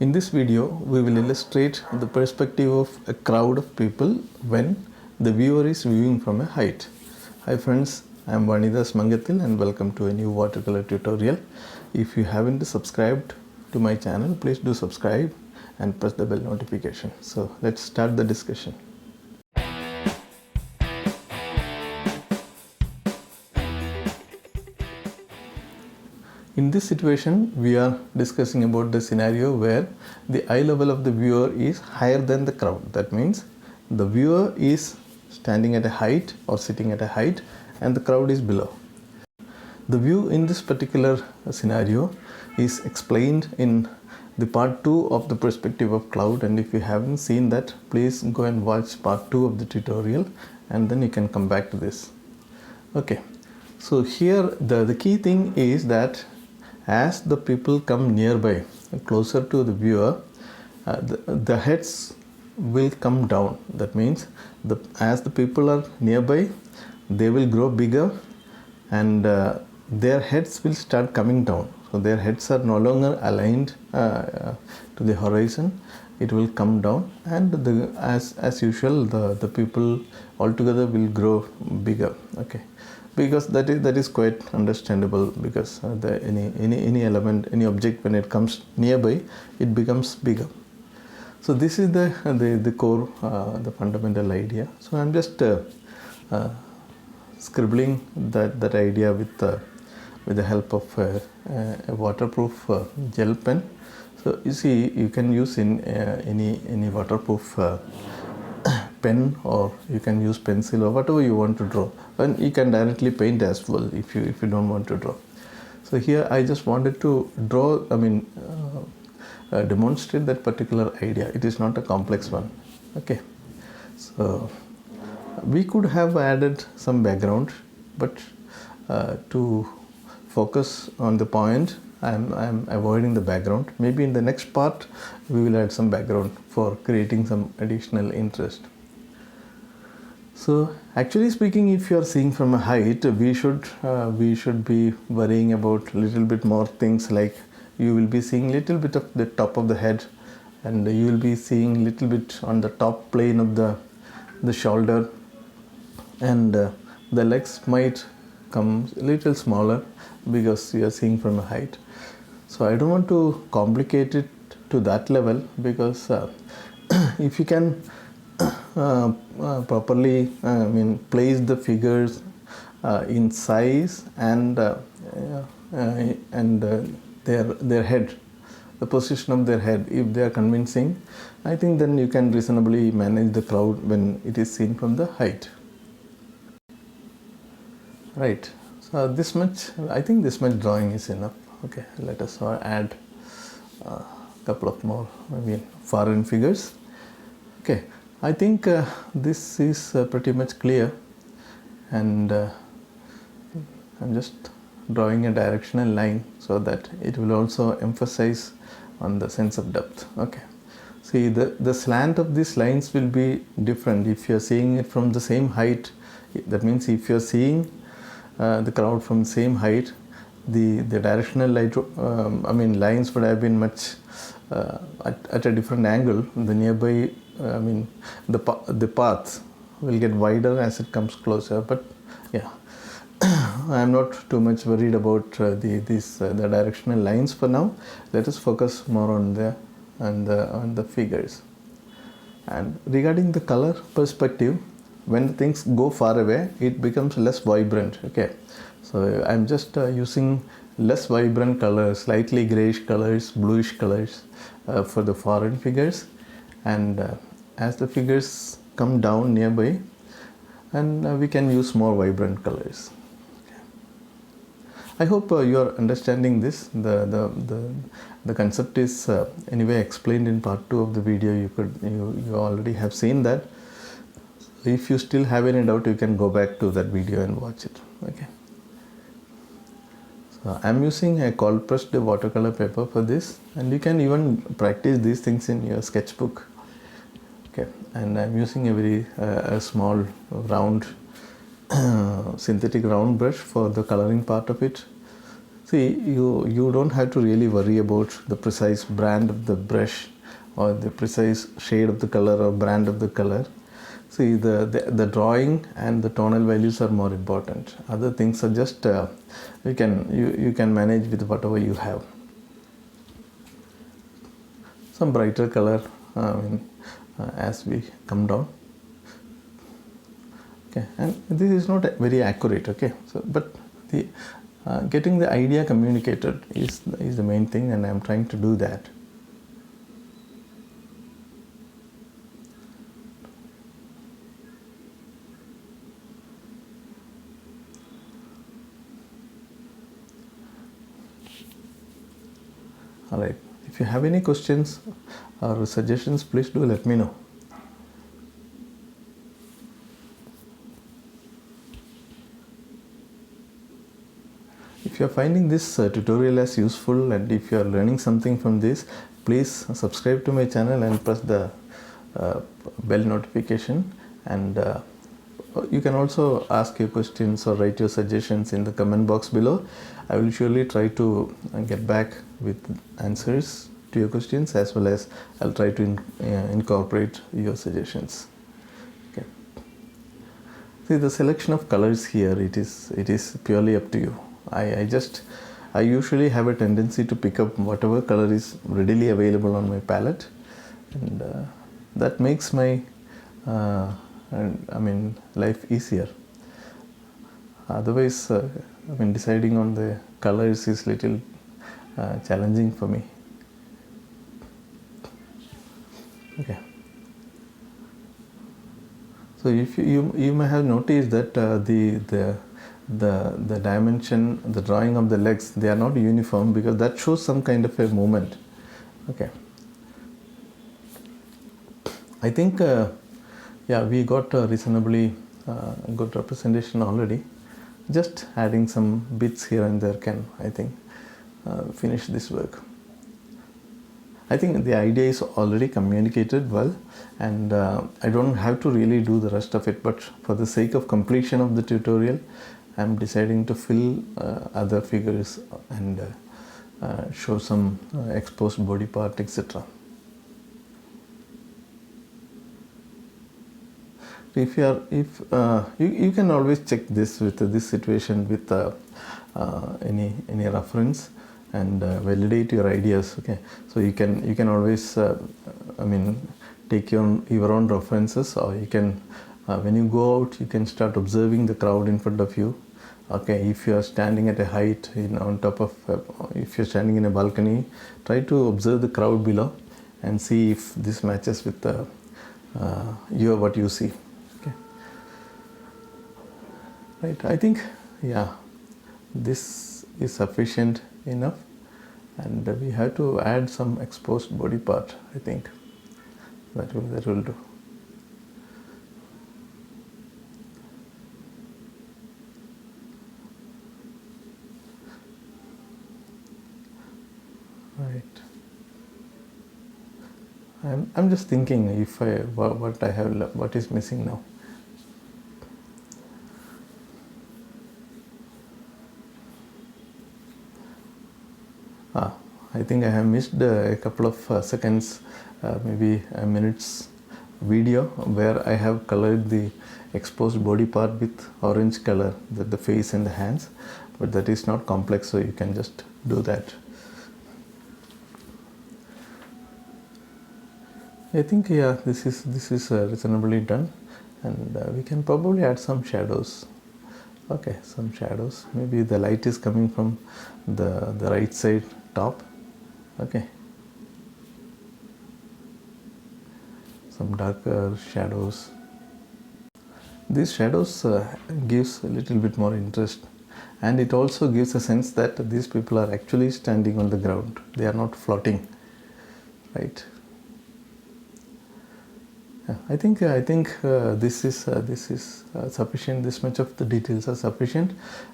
In this video, we will illustrate the perspective of a crowd of people when the viewer is viewing from a height. Hi friends, I am Vanidas and welcome to a new watercolor tutorial. If you haven't subscribed to my channel, please do subscribe and press the bell notification. So let's start the discussion. In this situation, we are discussing about the scenario where the eye level of the viewer is higher than the crowd. That means the viewer is standing at a height or sitting at a height and the crowd is below. The view in this particular scenario is explained in the part 2 of the perspective of cloud, and if you haven't seen that, please go and watch part 2 of the tutorial and then you can come back to this. Okay, so here the key thing is that as the people come nearby, closer to the viewer, the heads will come down. That means as the people are nearby, they will grow bigger and their heads will start coming down. So their heads are no longer aligned to the horizon. It will come down, and as usual the people altogether will grow bigger. Okay, because that is quite understandable, because any element, any object, when it comes nearby, it becomes bigger. So this is the core, the fundamental idea. So I'm just scribbling that idea with the help of a waterproof gel pen. So you see, you can use in any waterproof pen, or you can use pencil or whatever you want to draw, and you can directly paint as well if you don't want to draw. So here I just wanted to draw, demonstrate that particular idea. It is not a complex one. Okay, so we could have added some background, but to focus on the point, I'm avoiding the background. Maybe in the next part we will add some background for creating some additional interest. So actually speaking, if you are seeing from a height, we should be worrying about little bit more things, like you will be seeing little bit of the top of the head, and you will be seeing little bit on the top plane of the shoulder, and the legs might come a little smaller because you are seeing from a height. So I don't want to complicate it to that level, because if you can properly place the figures in size and their head, the position of their head, if they are convincing, I think then you can reasonably manage the crowd when it is seen from the height. Right, so this much, I think this much drawing is enough. Okay, let us add a couple of more foreign figures. Okay, I think this is pretty much clear, and I'm just drawing a directional line so that it will also emphasize on the sense of depth. Okay, see, the slant of these lines will be different if you are seeing it from the same height. That means if you are seeing the crowd from the same height, the directional light, lines would have been much at a different angle. The nearby, the path will get wider as it comes closer. But yeah, I am not too much worried about the directional lines for now. Let us focus more on the figures. And regarding the color perspective, when things go far away, it becomes less vibrant. Okay, so I'm just using less vibrant colors, slightly grayish colors, bluish colors for the foreign figures, and as the figures come down nearby, and we can use more vibrant colors. Okay. I hope you are understanding this. The concept is anyway explained in part 2 of the video. You already have seen that. If you still have any doubt, you can go back to that video and watch it. Okay. So I'm using a cold pressed watercolor paper for this, and you can even practice these things in your sketchbook. Okay, and I'm using a very small round synthetic round brush for the coloring part of it. See, you don't have to really worry about the precise brand of the brush or the precise shade of the color or brand of the color. See, the drawing and the tonal values are more important. Other things are just you can manage with whatever you have. Some brighter color as we come down. Okay, and this is not very accurate. Okay, so but the getting the idea communicated is the main thing, and I am trying to do that. Alright, if you have any questions or suggestions, please do let me know. If you are finding this tutorial as useful and if you are learning something from this, please subscribe to my channel and press the bell notification, and you can also ask your questions or write your suggestions in the comment box below. I will surely try to get back with answers to your questions, as well as I'll try to incorporate your suggestions. Okay. See, the selection of colors here, it is purely up to you. I usually have a tendency to pick up whatever color is readily available on my palette, and that makes my life easier. Otherwise, deciding on the colors is little challenging for me. Okay. So if you may have noticed that the dimension, the drawing of the legs, they are not uniform, because that shows some kind of a movement. Okay. I think we got a reasonably good representation already. Just adding some bits here and there can, I think, finish this work. I think the idea is already communicated well, and I don't have to really do the rest of it, but for the sake of completion of the tutorial, I'm deciding to fill other figures and show some exposed body part, etc. If you can always check this with this situation with any reference and validate your ideas. Okay, so you can always take your own references, or you can when you go out, you can start observing the crowd in front of you. Okay, if you are standing at a height on top of if you're standing in a balcony, try to observe the crowd below and see if this matches with what you see. Okay, right, I think this is sufficient enough, and we have to add some exposed body part. I think that will do. Right. I'm just thinking if what is missing now. I think I have missed a couple of seconds, maybe a minute's video where I have colored the exposed body part with orange color, the face and the hands, but that is not complex, so you can just do that. I think this is reasonably done, and we can probably add some shadows. Okay, some shadows. Maybe the light is coming from the right side top. Okay, some darker shadows. These shadows gives a little bit more interest, and it also gives a sense that these people are actually standing on the ground. They are not floating, right? I think this is sufficient. This much of the details are sufficient,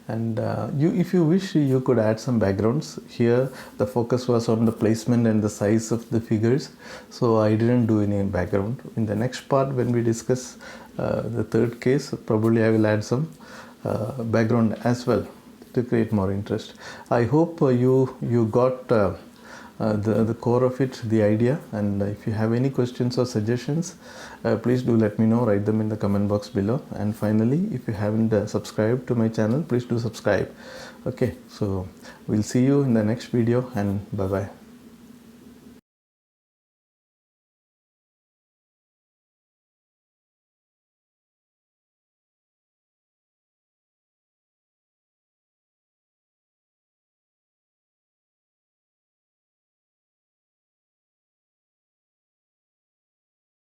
and if you wish, you could add some backgrounds. Here the focus was on the placement and the size of the figures, so I didn't do any background. In the next part, when we discuss the third case, probably I will add some background as well. to create more interest. I hope you got the core of it, the idea, and if you have any questions or suggestions, please do let me know. Write them in the comment box below. And finally, if you haven't subscribed to my channel, please do subscribe. Okay, so we'll see you in the next video, and bye bye.